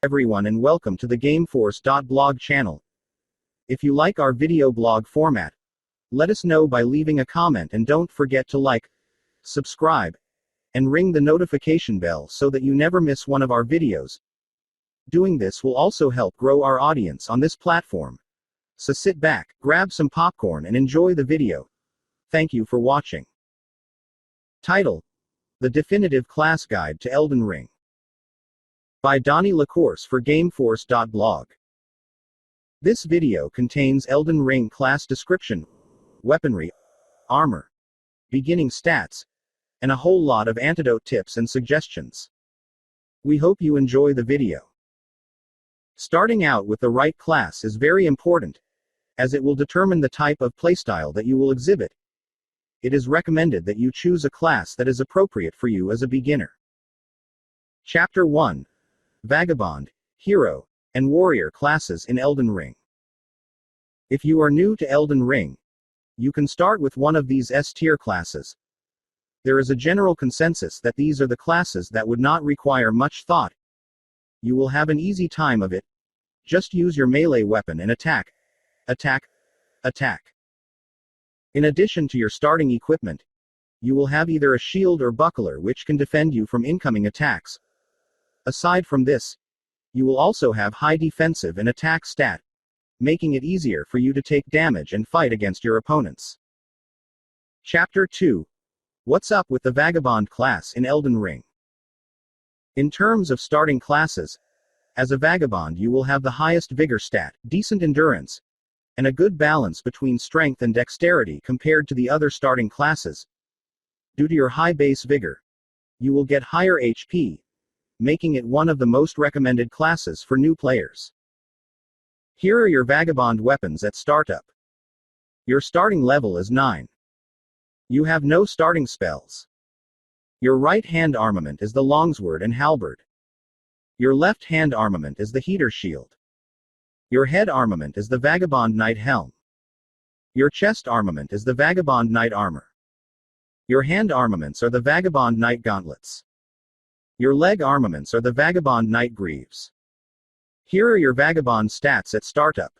Everyone, and welcome to the GameForce.blog channel. If you like our video blog format, let us know by leaving a comment, and don't forget to like, subscribe, and ring the notification bell so that you never miss one of our videos. Doing this will also help grow our audience on this platform. So sit back, grab some popcorn, and enjoy the video. Thank you for watching. Title: The Definitive Class Guide to Elden Ring. By Donnie LaCourse for GameForce.blog. This video contains Elden Ring class description, weaponry, armor, beginning stats, and a whole lot of antidote tips and suggestions. We hope you enjoy the video. Starting out with the right class is very important, as it will determine the type of playstyle that you will exhibit. It is recommended that you choose a class that is appropriate for you as a beginner. Chapter 1: Vagabond, Hero, and Warrior classes in Elden Ring. If you are new to Elden Ring, you can start with one of these S-tier classes. There is a general consensus that these are the classes that would not require much thought. You will have an easy time of it. Just use your melee weapon and attack, attack, attack. In addition to your starting equipment, you will have either a shield or buckler which can defend you from incoming attacks. Aside from this, you will also have high defensive and attack stat, making it easier for you to take damage and fight against your opponents. Chapter 2: What's up with the Vagabond class in Elden Ring? In terms of starting classes, as a Vagabond you will have the highest vigor stat, decent endurance, and a good balance between strength and dexterity compared to the other starting classes. Due to your high base vigor, you will get higher HP, making it one of the most recommended classes for new players. Here are your Vagabond weapons at startup. Your starting level is 9. You have no starting spells. Your right hand armament is the longsword and halberd. Your left hand armament is the heater shield. Your head armament is the Vagabond Knight helm. Your chest armament is the Vagabond Knight armor. Your hand armaments are the Vagabond Knight gauntlets. Your leg armaments are the Vagabond Knight greaves. Here are your Vagabond stats at startup.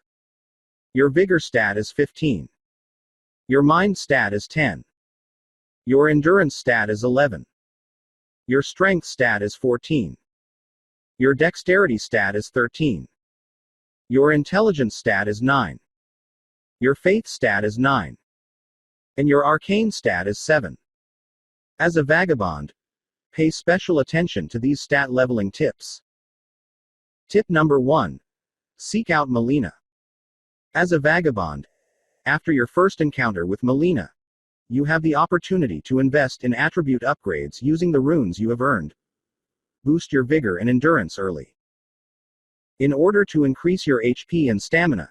Your vigor stat is 15. Your mind stat is 10. Your endurance stat is 11. Your strength stat is 14. Your dexterity stat is 13. Your intelligence stat is 9. Your faith stat is 9. And your arcane stat is 7. As a Vagabond, pay special attention to these stat leveling tips. Tip number 1: Seek out Melina. As a Vagabond, after your first encounter with Melina, you have the opportunity to invest in attribute upgrades using the runes you have earned. Boost your vigor and endurance early. In order to increase your HP and stamina,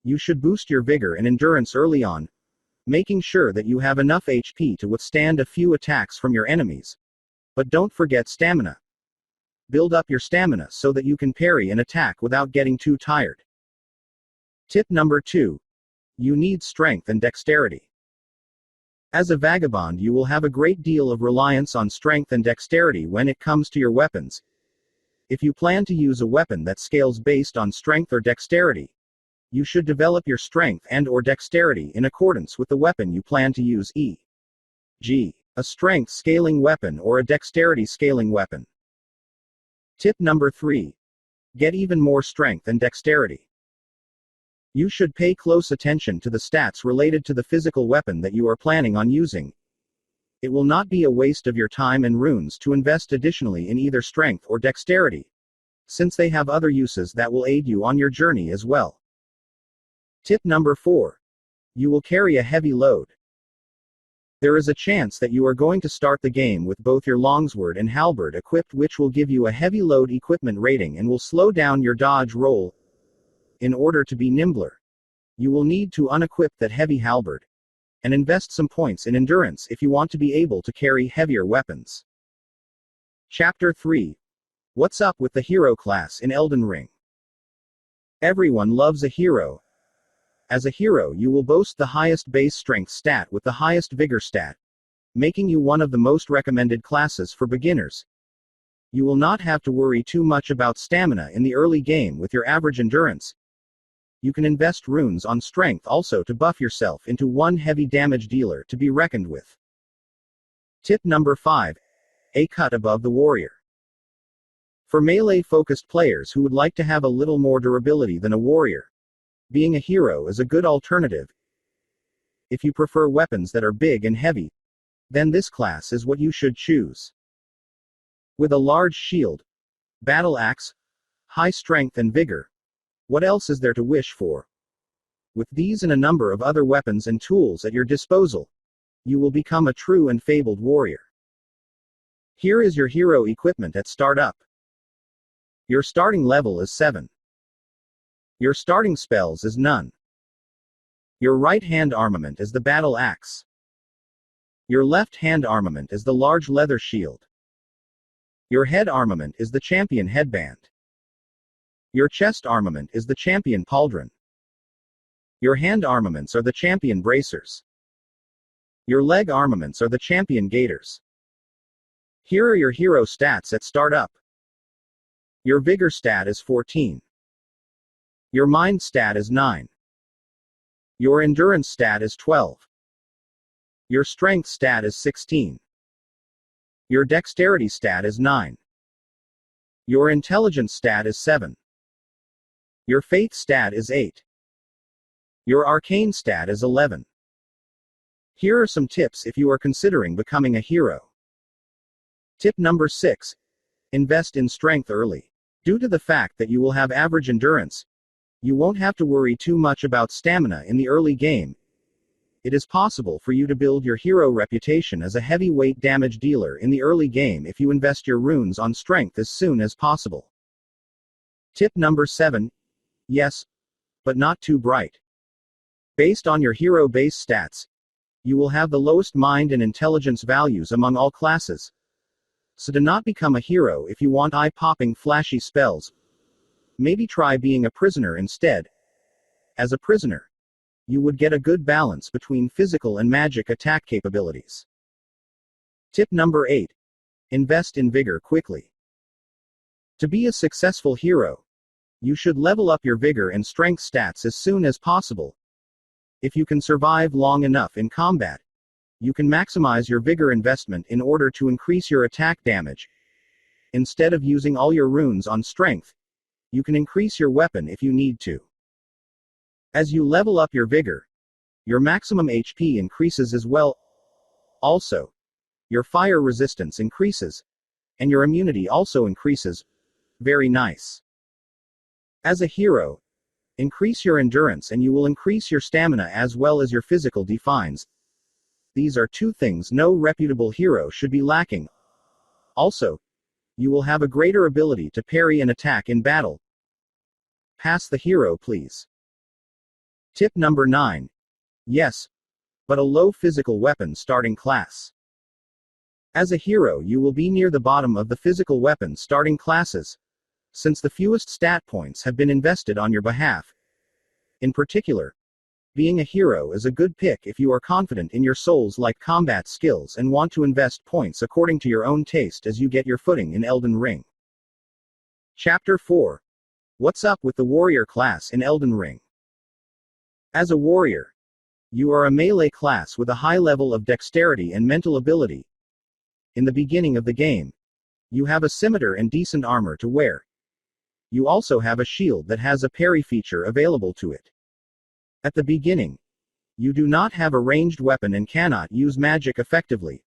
you should boost your vigor and endurance early on, making sure that you have enough HP to withstand a few attacks from your enemies. But don't forget stamina. Build up your stamina so that you can parry an attack without getting too tired. Tip number 2: You need strength and dexterity. As a Vagabond you will have a great deal of reliance on strength and dexterity when it comes to your weapons. If you plan to use a weapon that scales based on strength or dexterity, you should develop your strength and/or dexterity in accordance with the weapon you plan to use, e.g., a strength scaling weapon or a dexterity scaling weapon. Tip number 3: Get even more strength and dexterity. You should pay close attention to the stats related to the physical weapon that you are planning on using. It will not be a waste of your time and runes to invest additionally in either strength or dexterity, since they have other uses that will aid you on your journey as well. Tip number 4: You will carry a heavy load. There is a chance that you are going to start the game with both your longsword and halberd equipped, which will give you a heavy load equipment rating and will slow down your dodge roll. In order to be nimbler, you will need to unequip that heavy halberd, and invest some points in endurance if you want to be able to carry heavier weapons. Chapter 3: What's up with the hero class in Elden Ring? Everyone loves a hero. As a hero you will boast the highest base strength stat with the highest vigor stat, making you one of the most recommended classes for beginners. You will not have to worry too much about stamina in the early game with your average endurance. You can invest runes on strength also to buff yourself into one heavy damage dealer to be reckoned with. Tip number 5. A cut above the warrior. For melee-focused players who would like to have a little more durability than a warrior, being a hero is a good alternative. If you prefer weapons that are big and heavy, then this class is what you should choose. With a large shield, battle axe, high strength and vigor, what else is there to wish for? With these and a number of other weapons and tools at your disposal, you will become a true and fabled warrior. Here is your hero equipment at startup. Your starting level is 7. Your starting spells is none. Your right hand armament is the battle axe. Your left hand armament is the large leather shield. Your head armament is the champion headband. Your chest armament is the champion pauldron. Your hand armaments are the champion bracers. Your leg armaments are the champion gaiters. Here are your hero stats at startup. Your vigor stat is 14. Your mind stat is 9. Your endurance stat is 12. Your strength stat is 16. Your dexterity stat is 9. Your intelligence stat is 7. Your faith stat is 8. Your arcane stat is 11. Here are some tips if you are considering becoming a hero. Tip number 6. Invest in strength early. Due to the fact that you will have average endurance, you won't have to worry too much about stamina in the early game. It is possible for you to build your hero reputation as a heavyweight damage dealer in the early game if you invest your runes on strength as soon as possible. Tip number 7. Yes, but not too bright. Based on your hero base stats, you will have the lowest mind and intelligence values among all classes. So do not become a hero if you want eye-popping flashy spells. Maybe try being a prisoner instead. As a prisoner, you would get a good balance between physical and magic attack capabilities. Tip number 8. Invest in vigor quickly. To be a successful hero, you should level up your vigor and strength stats as soon as possible. If you can survive long enough in combat, you can maximize your vigor investment in order to increase your attack damage. Instead of using all your runes on strength, you can increase your weapon if you need to. As you level up your vigor, your maximum HP increases as well. Also, your fire resistance increases, and your immunity also increases. Very nice. As a hero, increase your endurance and you will increase your stamina as well as your physical defense. These are two things no reputable hero should be lacking. Also, you will have a greater ability to parry an attack in battle. Pass the hero please. Tip number 9. Yes, but a low physical weapon starting class. As a hero you will be near the bottom of the physical weapon starting classes, since the fewest stat points have been invested on your behalf. In particular, being a hero is a good pick if you are confident in your Souls-like combat skills and want to invest points according to your own taste as you get your footing in Elden Ring. Chapter 4. What's up with the warrior class in Elden Ring? As a warrior, you are a melee class with a high level of dexterity and mental ability. In the beginning of the game, you have a scimitar and decent armor to wear. You also have a shield that has a parry feature available to it. At the beginning, you do not have a ranged weapon and cannot use magic effectively.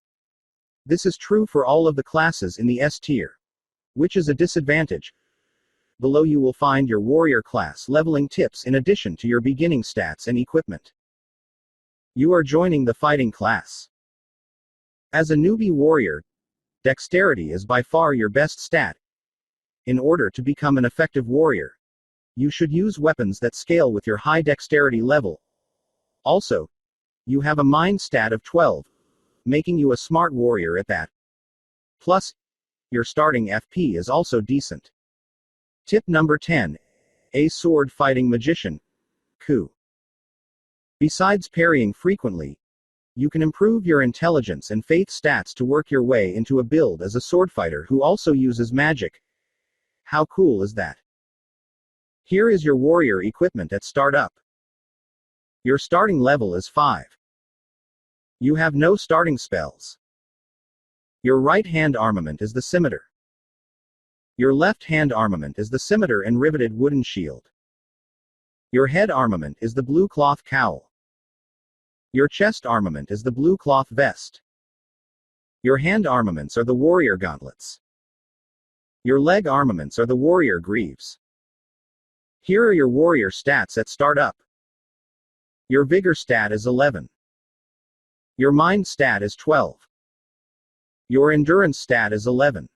This is true for all of the classes in the S tier, which is a disadvantage. Below you will find your warrior class leveling tips in addition to your beginning stats and equipment. You are joining the fighting class. As a newbie warrior, dexterity is by far your best stat. In order to become an effective warrior, you should use weapons that scale with your high dexterity level. Also, you have a mind stat of 12, making you a smart warrior at that. Plus, your starting FP is also decent. Tip number 10. A sword fighting magician. Coup. Besides parrying frequently, You can improve your intelligence and faith stats to work your way into a build as a swordfighter who also uses magic. How cool is that? Here is your warrior equipment at startup. Your starting level is 5. You have no starting spells. Your right hand armament is the scimitar. Your left hand armament is the scimitar and riveted wooden shield. Your head armament is the blue cloth cowl. Your chest armament is the blue cloth vest. Your hand armaments are the warrior gauntlets. Your leg armaments are the warrior greaves. Here are your warrior stats at startup. Your vigor stat is 11. Your mind stat is 12. Your endurance stat is 11.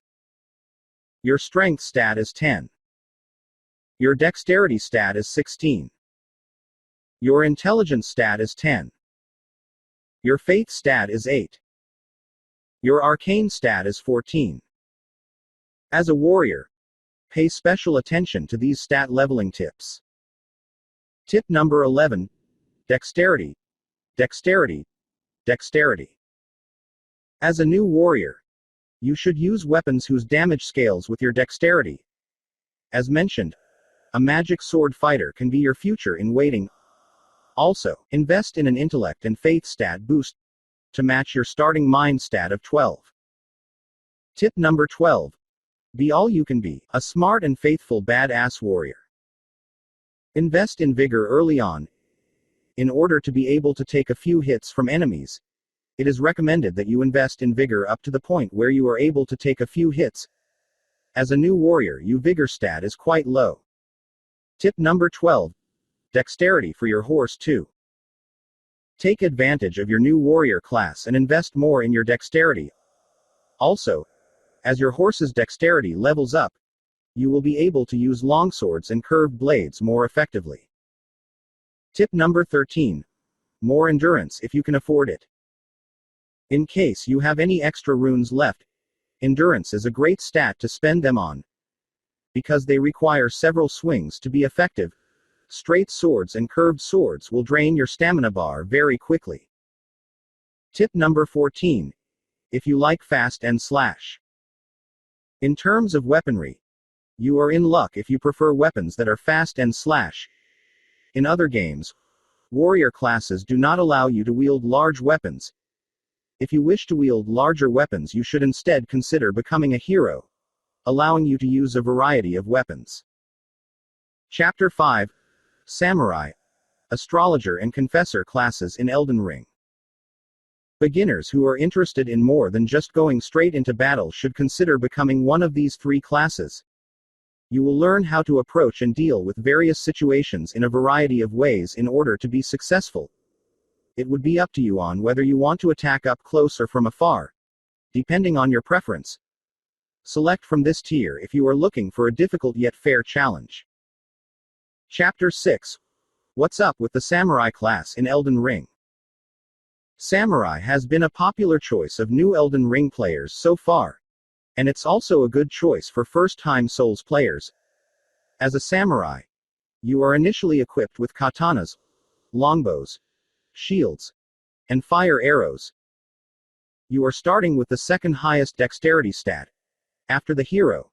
Your strength stat is 10. Your dexterity stat is 16. Your intelligence stat is 10. Your faith stat is 8. Your arcane stat is 14. As a warrior, pay special attention to these stat leveling tips. Tip number 11. Dexterity. Dexterity. Dexterity. As a new warrior, you should use weapons whose damage scales with your dexterity. As mentioned, a magic sword fighter can be your future in waiting. Also, invest in an intellect and faith stat boost to match your starting mind stat of 12. Tip number 12. Be all you can be, a smart and faithful badass warrior. Invest in vigor early on. In order to be able to take a few hits from enemies, it is recommended that you invest in vigor up to the point where you are able to take a few hits. As a new warrior, your vigor stat is quite low. Tip number 12. Dexterity for your horse too. Take advantage of your new warrior class and invest more in your dexterity. Also, as your horse's dexterity levels up, you will be able to use longswords and curved blades more effectively. Tip number 13. More endurance if you can afford it. In case you have any extra runes left, endurance is a great stat to spend them on. Because they require several swings to be effective, straight swords and curved swords will drain your stamina bar very quickly. Tip number 14. If you like fast and slash. In terms of weaponry, you are in luck if you prefer weapons that are fast and slash. In other games, warrior classes do not allow you to wield large weapons. If you wish to wield larger weapons, you should instead consider becoming a hero, allowing you to use a variety of weapons. Chapter 5. Samurai, Astrologer and Confessor classes in Elden Ring. Beginners who are interested in more than just going straight into battle should consider becoming one of these 3 classes. You will learn how to approach and deal with various situations in a variety of ways in order to be successful. It would be up to you on whether you want to attack up close or from afar, depending on your preference. Select from this tier if you are looking for a difficult yet fair challenge. Chapter 6. What's up with the Samurai class in Elden Ring? Samurai has been a popular choice of new Elden Ring players so far, and it's also a good choice for first-time Souls players. As a samurai, you are initially equipped with katanas, longbows, shields, and fire arrows. You are starting with the second highest dexterity stat, after the hero,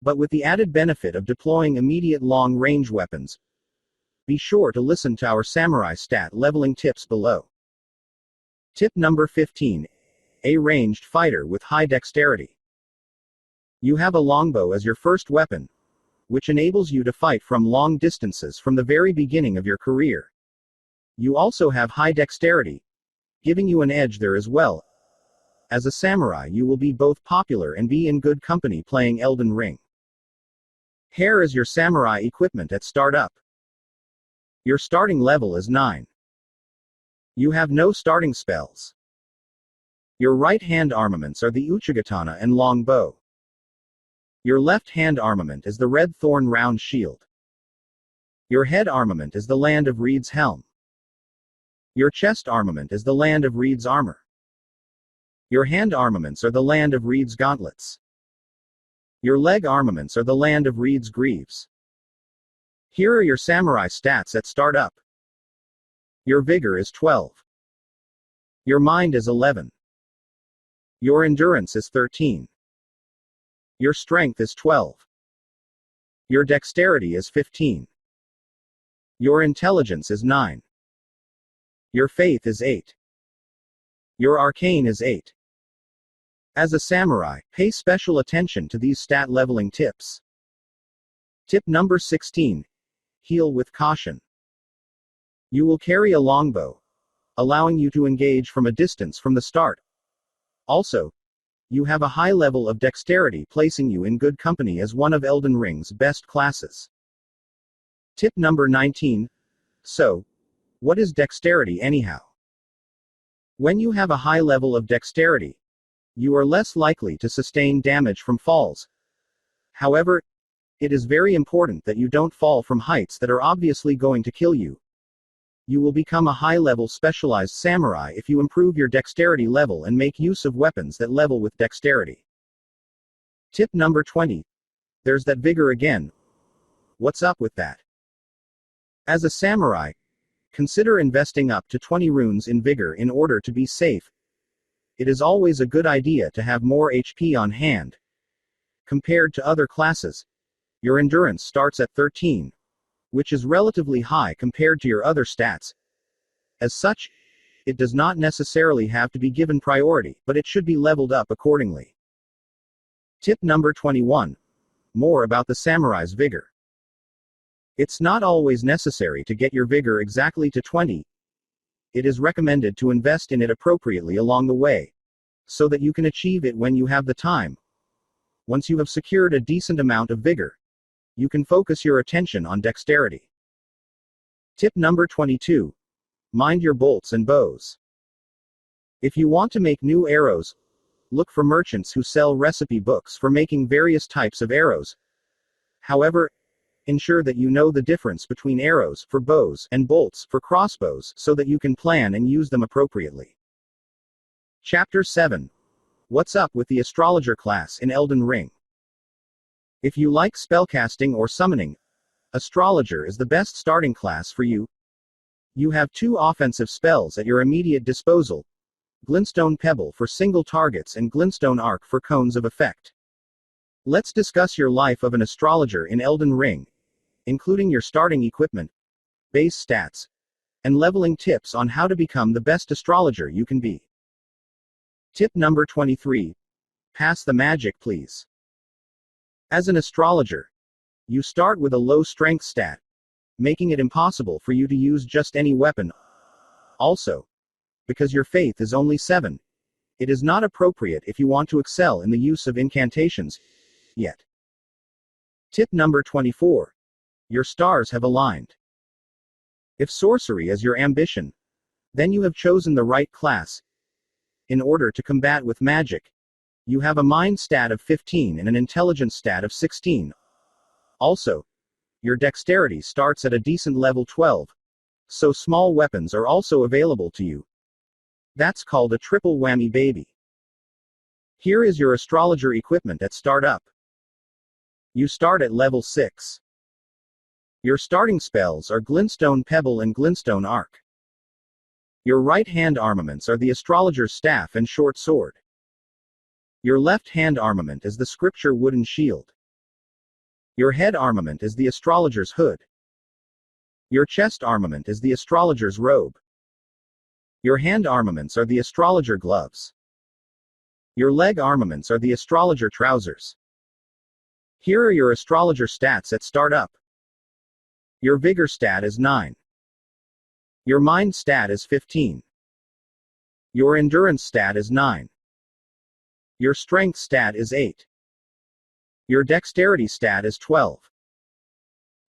but with the added benefit of deploying immediate long-range weapons. Be sure to listen to our samurai stat leveling tips below. Tip number 15. A ranged fighter with high dexterity. You have a longbow as your first weapon, which enables you to fight from long distances from the very beginning of your career. You also have high dexterity, giving you an edge there as well. As a samurai, you will be both popular and be in good company playing Elden Ring. Here is your samurai equipment at startup. Your starting level is 9. You have no starting spells. Your right hand armaments are the uchigatana and long bow. Your left hand armament is the red thorn round shield. Your head armament is the land of Reed's helm. Your chest armament is the land of Reed's armor. Your hand armaments are the land of Reed's gauntlets. Your leg armaments are the land of Reed's greaves. Here are your samurai stats at startup. Your vigor is 12. Your mind is 11. Your endurance is 13. Your strength is 12. Your dexterity is 15. Your intelligence is 9. Your faith is 8. Your arcane is 8. As a samurai, pay special attention to these stat leveling tips. Tip number 16. Heal with caution. You will carry a longbow, allowing you to engage from a distance from the start. Also, you have a high level of dexterity, placing you in good company as one of Elden Ring's best classes. Tip number 19. So, what is dexterity anyhow? When you have a high level of dexterity, you are less likely to sustain damage from falls. However, it is very important that you don't fall from heights that are obviously going to kill you. You will become a high-level specialized samurai if you improve your dexterity level and make use of weapons that level with dexterity. Tip number 20. There's that vigor again. What's up with that? As a samurai, consider investing up to 20 runes in vigor in order to be safe. It is always a good idea to have more HP on hand. Compared to other classes, your endurance starts at 13, which is relatively high compared to your other stats. As such, it does not necessarily have to be given priority, but it should be leveled up accordingly. Tip number 21. More about the samurai's vigor. It's not always necessary to get your vigor exactly to 20. It is recommended to invest in it appropriately along the way, so that you can achieve it when you have the time. Once you have secured a decent amount of vigor, you can focus your attention on dexterity. Tip number 22. Mind your bolts and bows. If you want to make new arrows, look for merchants who sell recipe books for making various types of arrows. However, ensure that you know the difference between arrows for bows and bolts for crossbows so that you can plan and use them appropriately. Chapter 7. What's up with the Astrologer class in Elden Ring? If you like spellcasting or summoning, Astrologer is the best starting class for you. You have 2 offensive spells at your immediate disposal: Glintstone Pebble for single targets and Glintstone Arc for cones of effect. Let's discuss your life of an Astrologer in Elden Ring, including your starting equipment, base stats, and leveling tips on how to become the best Astrologer you can be. Tip number 23. Pass the magic, please. As an Astrologer, you start with a low strength stat, making it impossible for you to use just any weapon. Also, because your faith is only 7, it is not appropriate if you want to excel in the use of incantations yet. Tip number 24. Your stars have aligned. If sorcery is your ambition, then you have chosen the right class. In order to combat with magic, you have a mind stat of 15 and an intelligence stat of 16. Also, your dexterity starts at a decent level 12, so small weapons are also available to you. That's called a triple whammy, baby. Here is your Astrologer equipment at startup. You start at level 6. Your starting spells are Glintstone Pebble and Glintstone Arc. Your right hand armaments are the Astrologer's staff and short sword. Your left hand armament is the Scripture wooden shield. Your head armament is the Astrologer's hood. Your chest armament is the Astrologer's robe. Your hand armaments are the Astrologer gloves. Your leg armaments are the Astrologer trousers. Here are your Astrologer stats at startup. Your vigor stat is 9. Your mind stat is 15. Your endurance stat is 9. Your strength stat is 8. Your dexterity stat is 12.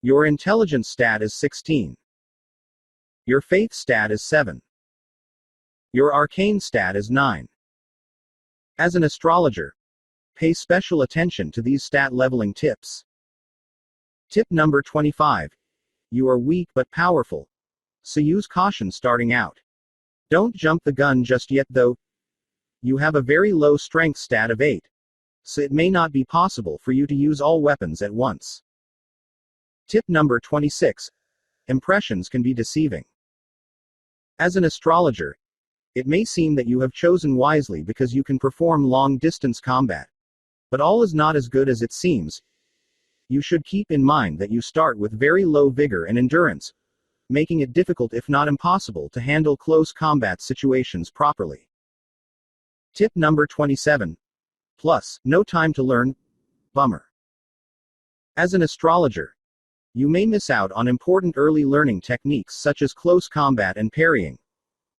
Your intelligence stat is 16. Your faith stat is 7. Your arcane stat is 9. As an Astrologer, pay special attention to these stat leveling tips. Tip number 25. You are weak but powerful, so use caution starting out. Don't jump the gun just yet though. You have a very low strength stat of 8, so it may not be possible for you to use all weapons at once. Tip number 26. Impressions can be deceiving. As an Astrologer, It may seem that you have chosen wisely because you can perform long-distance combat. But all is not as good as it seems. You should keep in mind that you start with very low vigor and endurance, making it difficult if not impossible to handle close combat situations properly. Tip number 27. Plus, no time to learn. Bummer. As an astrologer, you may miss out on important early learning techniques such as close combat and parrying,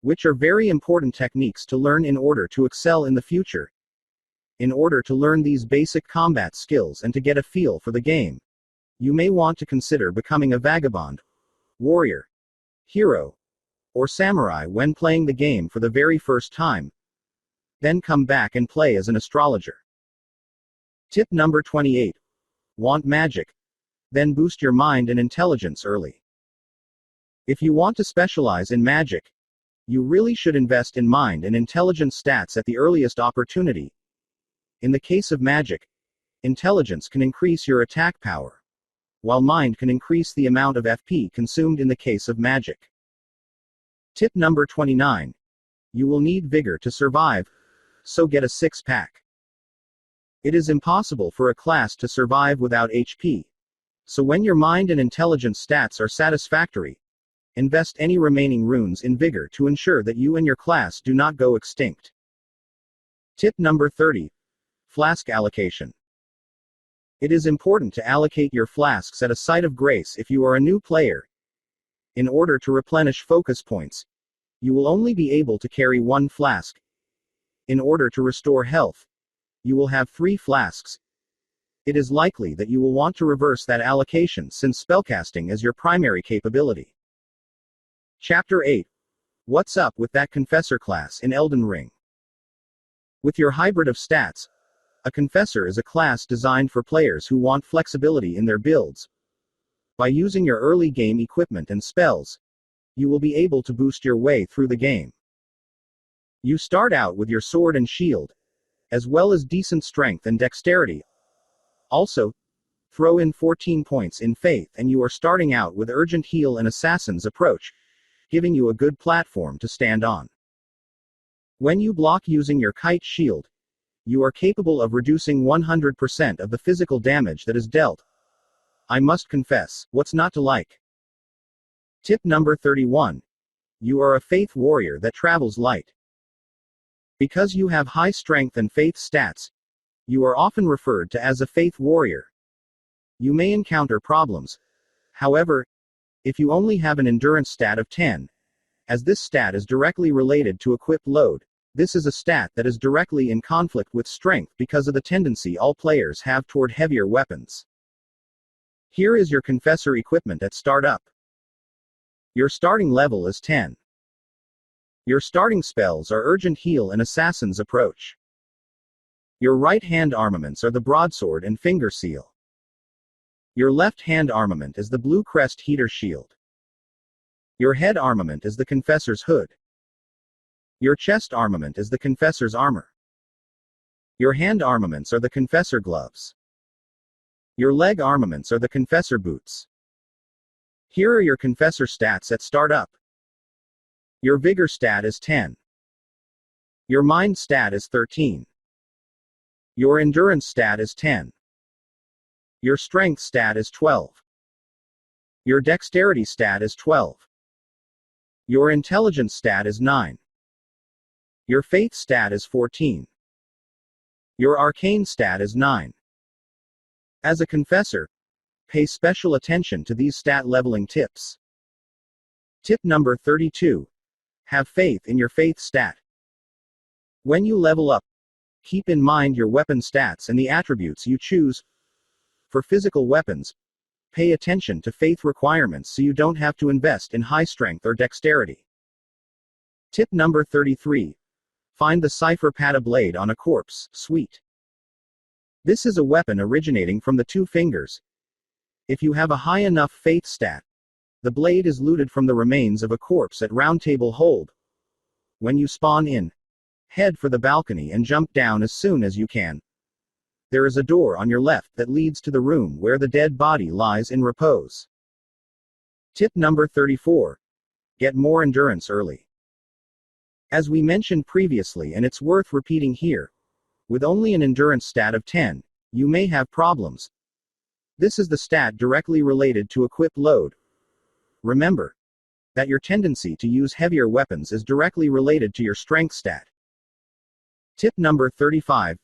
which are very important techniques to learn in order to excel in the future. In order to learn these basic combat skills and to get a feel for the game, you may want to consider becoming a vagabond, warrior, hero, or samurai when playing the game for the very first time. Then come back and play as an astrologer. Tip number 28. Want magic? Then boost your mind and intelligence early. If you want to specialize in magic, you really should invest in mind and intelligence stats at the earliest opportunity. In the case of magic, intelligence can increase your attack power, while mind can increase the amount of FP consumed in the case of magic. Tip number 29. You will need vigor to survive, so get a six-pack. It is impossible for a class to survive without HP. So when your mind and intelligence stats are satisfactory, invest any remaining runes in vigor to ensure that you and your class do not go extinct. Tip number 30. Flask allocation. It is important to allocate your flasks at a site of grace if you are a new player. In order to replenish focus points, you will only be able to carry one flask. In order to restore health, you will have 3 flasks. It is likely that you will want to reverse that allocation since spellcasting is your primary capability. Chapter 8. What's up with that Confessor class in Elden Ring? With your hybrid of stats, a Confessor is a class designed for players who want flexibility in their builds. By using your early game equipment and spells, you will be able to boost your way through the game. You start out with your sword and shield, as well as decent strength and dexterity. Also, throw in 14 points in faith and you are starting out with urgent heal and assassin's approach, giving you a good platform to stand on. When you block using your kite shield, you are capable of reducing 100% of the physical damage that is dealt. I must confess, what's not to like? Tip number 31. You are a faith warrior that travels light. Because you have high strength and faith stats, you are often referred to as a faith warrior. You may encounter problems. However, if you only have an endurance stat of 10, as this stat is directly related to equip load, this is a stat that is directly in conflict with strength because of the tendency all players have toward heavier weapons. Here is your Confessor equipment at startup. Your starting level is 10. Your starting spells are Urgent Heal and Assassin's Approach. Your right hand armaments are the Broadsword and Finger Seal. Your left hand armament is the Blue Crest Heater Shield. Your head armament is the Confessor's Hood. Your chest armament is the Confessor's Armor. Your hand armaments are the Confessor Gloves. Your leg armaments are the Confessor Boots. Here are your Confessor stats at startup. Your Vigor stat is 10. Your Mind stat is 13. Your Endurance stat is 10. Your Strength stat is 12. Your Dexterity stat is 12. Your Intelligence stat is 9. Your Faith stat is 14. Your Arcane stat is 9. As a Confessor, pay special attention to these stat leveling tips. Tip number 32. Have faith in your faith stat. When you level up, keep in mind your weapon stats and the attributes you choose. For physical weapons, pay attention to faith requirements so you don't have to invest in high strength or dexterity. Tip number 33. Find the Cipher Pata Blade on a corpse. Sweet. This is a weapon originating from the 2 fingers. If you have a high enough faith stat, the blade is looted from the remains of a corpse at Round Table Hold. When you spawn in, head for the balcony and jump down as soon as you can. There is a door on your left that leads to the room where the dead body lies in repose. Tip number 34. Get more endurance early. As we mentioned previously, and it's worth repeating here, with only an endurance stat of 10, you may have problems. This is the stat directly related to equip load. Remember that your tendency to use heavier weapons is directly related to your strength stat. Tip number 35.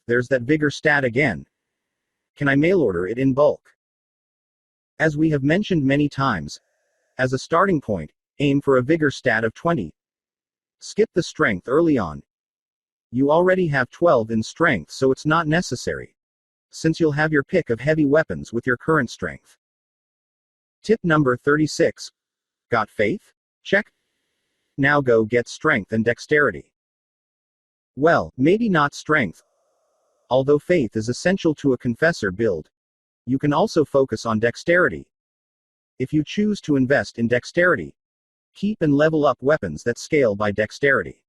There's that vigor stat again. Can I mail order it in bulk? As we have mentioned many times, as a starting point, aim for a vigor stat of 20. Skip the strength early on. You already have 12 in strength, so it's not necessary, since you'll have your pick of heavy weapons with your current strength. Tip number 36. Got faith? Check. Now go get strength and dexterity. Well, maybe not strength. Although faith is essential to a Confessor build, you can also focus on dexterity. If you choose to invest in dexterity, keep and level up weapons that scale by dexterity.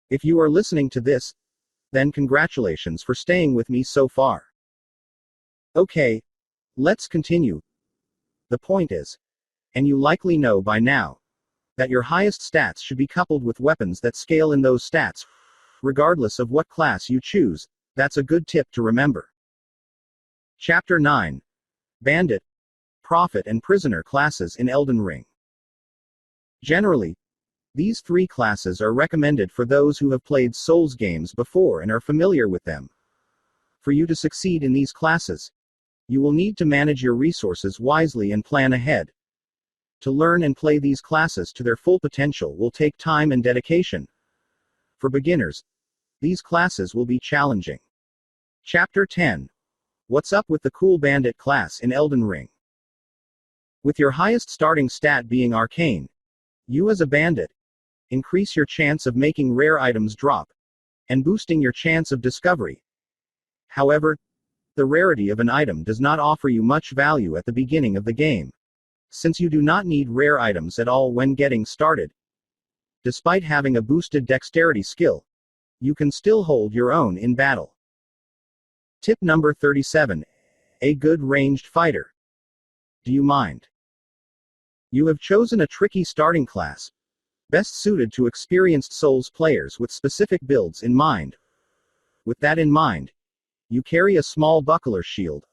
If you are listening to this, then congratulations for staying with me so far. Okay, let's continue. The point is, and you likely know by now, that your highest stats should be coupled with weapons that scale in those stats, regardless of what class you choose. That's a good tip to remember. Chapter 9. Bandit, Prophet and Prisoner classes in Elden Ring. Generally, these three classes are recommended for those who have played Souls games before and are familiar with them. For you to succeed in these classes, you will need to manage your resources wisely and plan ahead. To learn and play these classes to their full potential will take time and dedication. For beginners, these classes will be challenging. Chapter 10. What's up with the cool Bandit class in Elden Ring? With your highest starting stat being Arcane, you as a bandit increase your chance of making rare items drop, and boosting your chance of discovery. However, the rarity of an item does not offer you much value at the beginning of the game, since you do not need rare items at all when getting started. Despite having a boosted dexterity skill, you can still hold your own in battle. Tip number 37. A good ranged fighter. Do you mind? You have chosen a tricky starting class, best suited to experienced Souls players with specific builds in mind. With that in mind, you carry a small buckler shield,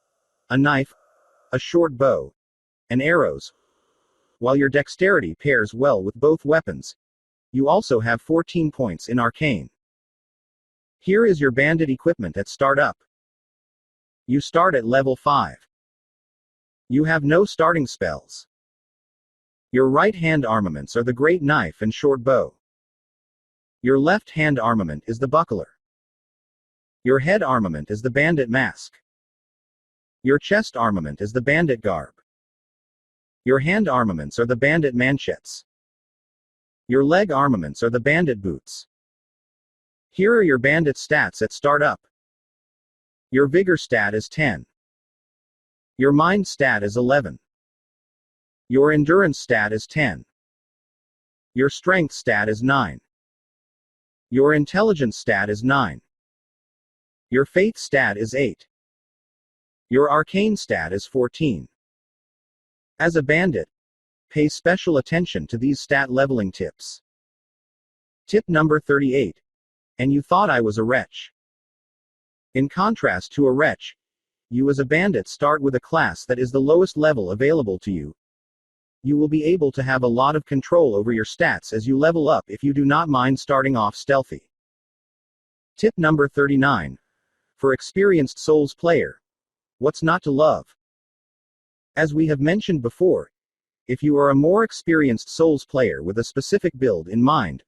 a knife, a short bow, and arrows. While your dexterity pairs well with both weapons, you also have 14 points in Arcane. Here is your bandit equipment at startup. You start at level 5. You have no starting spells. Your right hand armaments are the great knife and short bow. Your left hand armament is the buckler. Your head armament is the bandit mask. Your chest armament is the bandit garb. Your hand armaments are the bandit manchettes. Your leg armaments are the bandit boots. Here are your bandit stats at startup. Your vigor stat is 10. Your mind stat is 11. Your endurance stat is 10. Your strength stat is 9. Your intelligence stat is 9. Your faith stat is 8. Your arcane stat is 14. As a bandit, pay special attention to these stat leveling tips. Tip number 38. And you thought I was a wretch. In contrast to a wretch, you as a bandit start with a class that is the lowest level available to you. You will be able to have a lot of control over your stats as you level up if you do not mind starting off stealthy. Tip number 39. For experienced Souls player, what's not to love? As we have mentioned before, if you are a more experienced Souls player with a specific build in mind,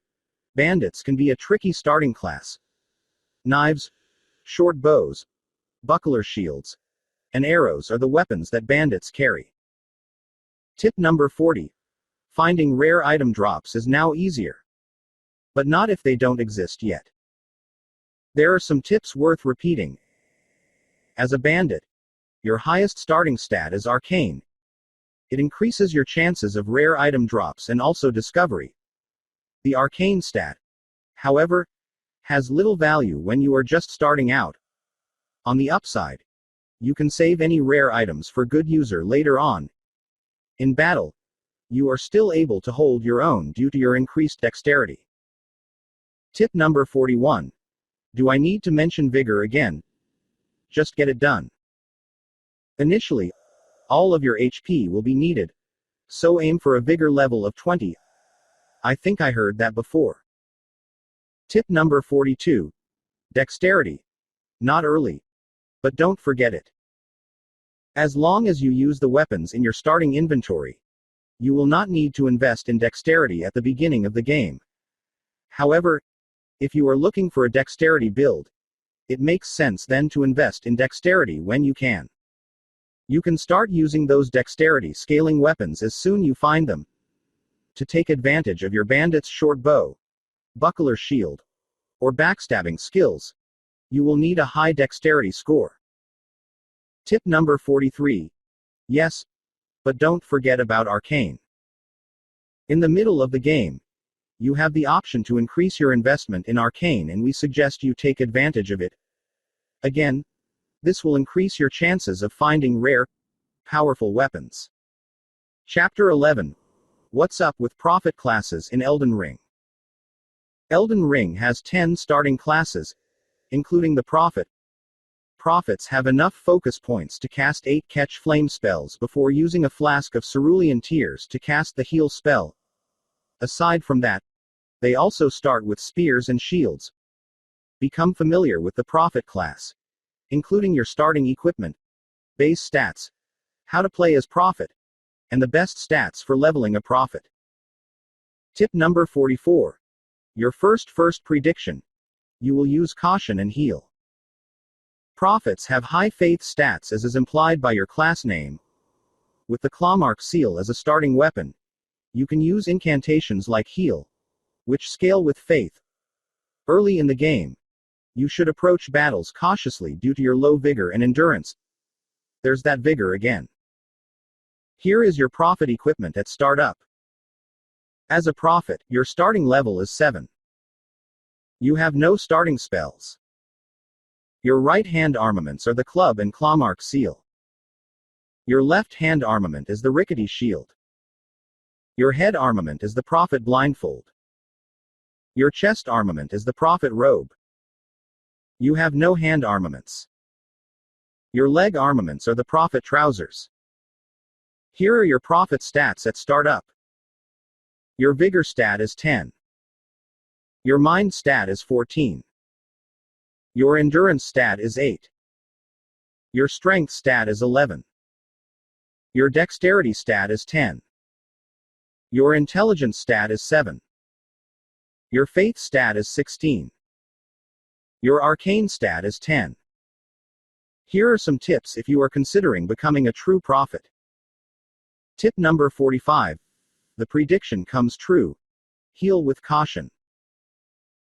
bandits can be a tricky starting class. Knives, short bows, buckler shields, and arrows are the weapons that bandits carry. Tip number 40. Finding rare item drops is now easier. But not if they don't exist yet. There are some tips worth repeating. As a bandit, your highest starting stat is Arcane. It increases your chances of rare item drops and also discovery. The Arcane stat, however, has little value when you are just starting out. On the upside, you can save any rare items for good user later on. In battle, you are still able to hold your own due to your increased dexterity. Tip number 41. Do I need to mention vigor again? Just get it done. Initially, all of your HP will be needed, so aim for a vigor level of 20. I think I heard that before. Tip number 42. Dexterity. Not early. But don't forget it. As long as you use the weapons in your starting inventory, you will not need to invest in dexterity at the beginning of the game. However, if you are looking for a dexterity build, it makes sense then to invest in dexterity when you can. You can start using those dexterity scaling weapons as soon you find them. To take advantage of your bandit's short bow, buckler shield, or backstabbing skills, you will need a high dexterity score. Tip number 43. Yes, but don't forget about arcane. In the middle of the game, you have the option to increase your investment in arcane, and we suggest you take advantage of it. Again, this will increase your chances of finding rare, powerful weapons. Chapter 11. What's up with prophet classes in Elden Ring? Elden Ring has 10 starting classes, including the prophet. Prophets have enough focus points to cast 8 catch flame spells before using a flask of cerulean tears to cast the heal spell. Aside from that, they also start with spears and shields. Become familiar with the prophet class, including your starting equipment, base stats, how to play as prophet, and the best stats for leveling a prophet. Tip number 44. Your first prediction. You will use caution and heal. Prophets have high faith stats, as is implied by your class name. With the clawmark seal as a starting weapon, you can use incantations like heal, which scale with faith. Early in the game, you should approach battles cautiously due to your low vigor and endurance. There's that vigor again. Here is your prophet equipment at startup. As a prophet, your starting level is 7. You have no starting spells. Your right hand armaments are the club and clawmark seal. Your left hand armament is the rickety shield. Your head armament is the prophet blindfold. Your chest armament is the prophet robe. You have no hand armaments. Your leg armaments are the prophet trousers. Here are your prophet stats at startup. Your vigor stat is 10. Your mind stat is 14. Your endurance stat is 8. Your strength stat is 11. Your dexterity stat is 10. Your intelligence stat is 7. Your faith stat is 16. Your arcane stat is 10. Here are some tips if you are considering becoming a true prophet. Tip number 45. The prediction comes true. Heal with caution.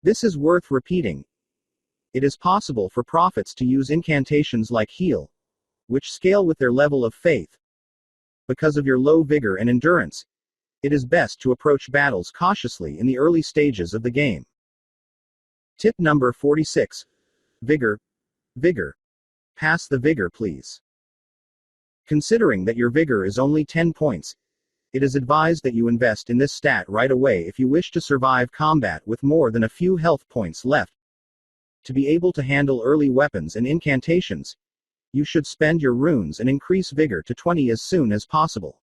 This is worth repeating. It is possible for prophets to use incantations like heal, which scale with their level of faith. Because of your low vigor and endurance, it is best to approach battles cautiously in the early stages of the game. Tip number 46. Vigor. Vigor. Pass the vigor, please. Considering that your vigor is only 10 points, it is advised that you invest in this stat right away if you wish to survive combat with more than a few health points left. To be able to handle early weapons and incantations, you should spend your runes and increase vigor to 20 as soon as possible.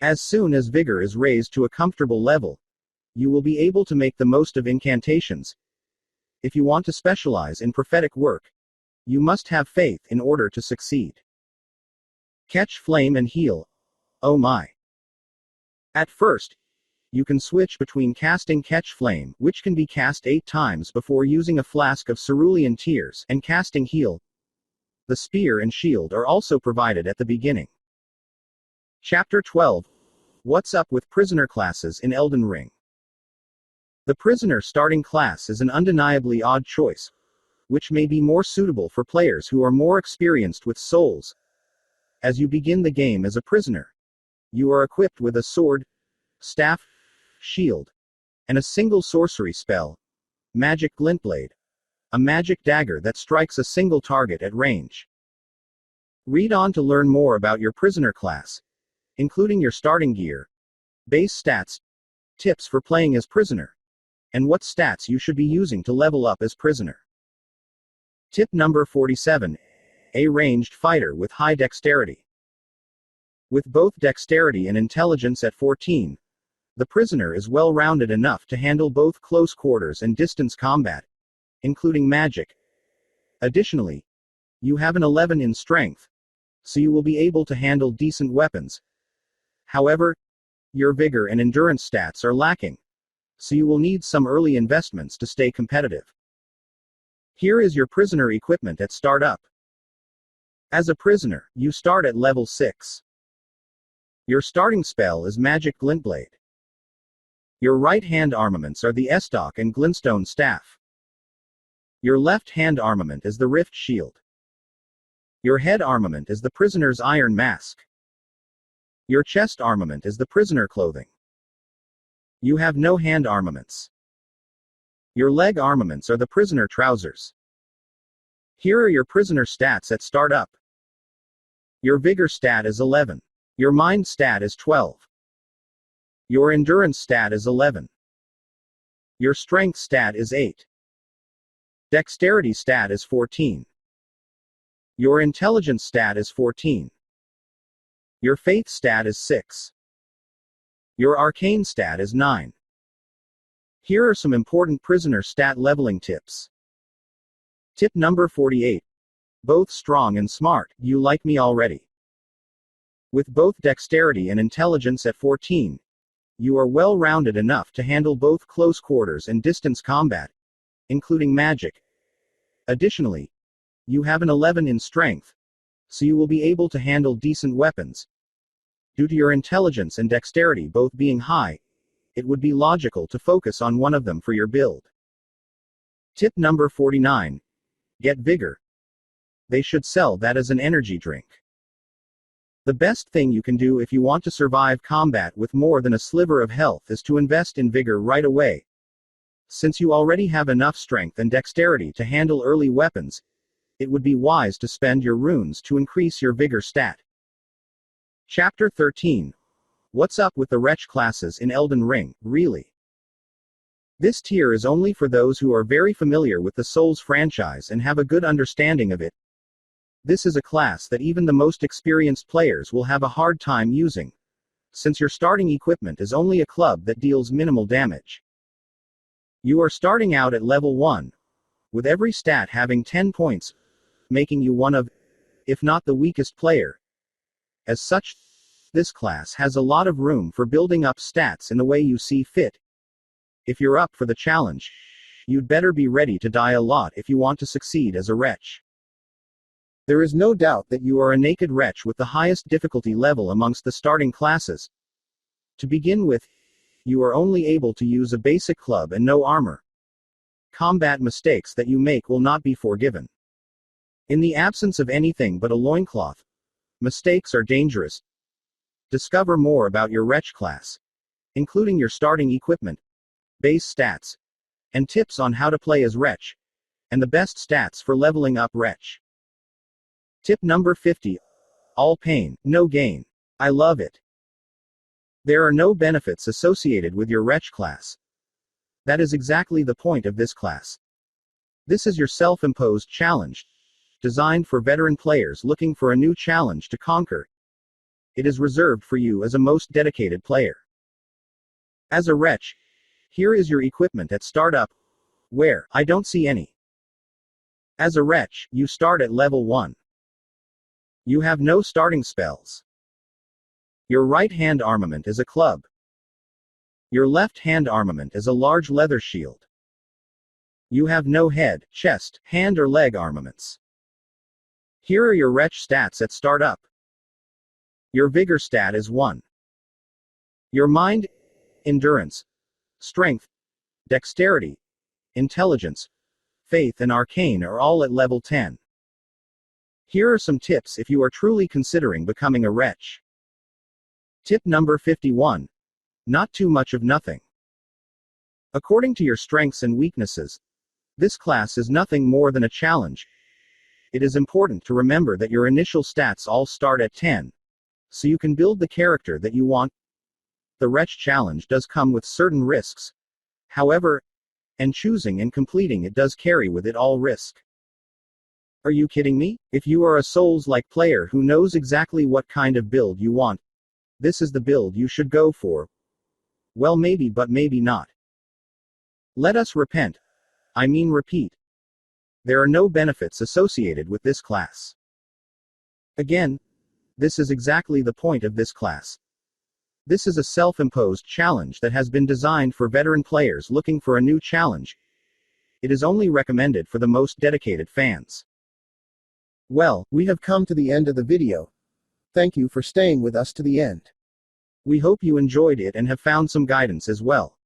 As soon as vigor is raised to a comfortable level, you will be able to make the most of incantations. If you want to specialize in prophetic work, you must have faith in order to succeed. Catch flame and heal. Oh my. At first, you can switch between casting catch flame, which can be cast 8 times before using a flask of cerulean tears, and casting heal. The spear and shield are also provided at the beginning. Chapter 12. What's up with prisoner classes in Elden Ring? The prisoner starting class is an undeniably odd choice, which may be more suitable for players who are more experienced with souls. As you begin the game as a prisoner, you are equipped with a sword, staff, shield, and a single sorcery spell, Magic Glintblade, a magic dagger that strikes a single target at range. Read on to learn more about your prisoner class, including your starting gear, base stats, tips for playing as prisoner, and what stats you should be using to level up as prisoner. Tip number 47. A ranged fighter with high dexterity. With both dexterity and intelligence at 14, the prisoner is well-rounded enough to handle both close quarters and distance combat, including magic. Additionally, you have an 11 in strength, so you will be able to handle decent weapons. However, your vigor and endurance stats are lacking, so you will need some early investments to stay competitive. Here is your prisoner equipment at startup. As a prisoner, you start at level 6. Your starting spell is Magic Glintblade. Your right hand armaments are the Estoc and Glintstone Staff. Your left hand armament is the Rift Shield. Your head armament is the prisoner's Iron Mask. Your chest armament is the prisoner clothing. You have no hand armaments. Your leg armaments are the prisoner trousers. Here are your prisoner stats at startup. Your vigor stat is 11. Your mind stat is 12. Your endurance stat is 11. Your strength stat is 8. Dexterity stat is 14. Your intelligence stat is 14. Your faith stat is 6. Your arcane stat is 9. Here are some important prisoner stat leveling tips. Tip number 48. Both strong and smart, you like me already. With both dexterity and intelligence at 14, you are well-rounded enough to handle both close quarters and distance combat, including magic. Additionally, you have an 11 in strength, so you will be able to handle decent weapons. Due to your intelligence and dexterity both being high, it would be logical to focus on one of them for your build. Tip number 49. Get vigor. They should sell that as an energy drink. The best thing you can do if you want to survive combat with more than a sliver of health is to invest in vigor right away. Since you already have enough strength and dexterity to handle early weapons, it would be wise to spend your runes to increase your vigor stat. Chapter 13. What's up with the Wretch classes in Elden Ring, really? This tier is only for those who are very familiar with the Souls franchise and have a good understanding of it. This is a class that even the most experienced players will have a hard time using, since your starting equipment is only a club that deals minimal damage. You are starting out at level 1, with every stat having 10 points, making you one of, if not the weakest player. As such, this class has a lot of room for building up stats in the way you see fit. If you're up for the challenge, you'd better be ready to die a lot if you want to succeed as a Wretch. There is no doubt that you are a naked Wretch with the highest difficulty level amongst the starting classes. To begin with, you are only able to use a basic club and no armor. Combat mistakes that you make will not be forgiven. In the absence of anything but a loincloth, mistakes are dangerous. Discover more about your Wretch class, including your starting equipment, base stats, and tips on how to play as Wretch, and the best stats for leveling up Wretch. Tip number 50. All pain, no gain. I love it. There are no benefits associated with your Wretch class. That is exactly the point of this class. This is your self-imposed challenge, designed for veteran players looking for a new challenge to conquer. It is reserved for you as a most dedicated player. As a Wretch, here is your equipment at startup, where I don't see any. As a Wretch, you start at level 1. You have no starting spells. Your right hand armament is a club. Your left hand armament is a large leather shield. You have no head, chest, hand or leg armaments. Here are your Wretch stats at startup. Your vigor stat is 1. Your mind, endurance, strength, dexterity, intelligence, faith and arcane are all at level 10. Here are some tips if you are truly considering becoming a Wretch. Tip number 51. Not too much of nothing. According to your strengths and weaknesses, this class is nothing more than a challenge. It is important to remember that your initial stats all start at 10, so you can build the character that you want. The Wretch challenge does come with certain risks. However, And choosing and completing it does carry with it all risk. Are you kidding me? If you are a Souls-like player who knows exactly what kind of build you want, this is the build you should go for. Well, maybe, but maybe not. Let us repeat. There are no benefits associated with this class. Again, this is exactly the point of this class. This is a self-imposed challenge that has been designed for veteran players looking for a new challenge. It is only recommended for the most dedicated fans. Well, we have come to the end of the video. Thank you for staying with us to the end. We hope you enjoyed it and have found some guidance as well.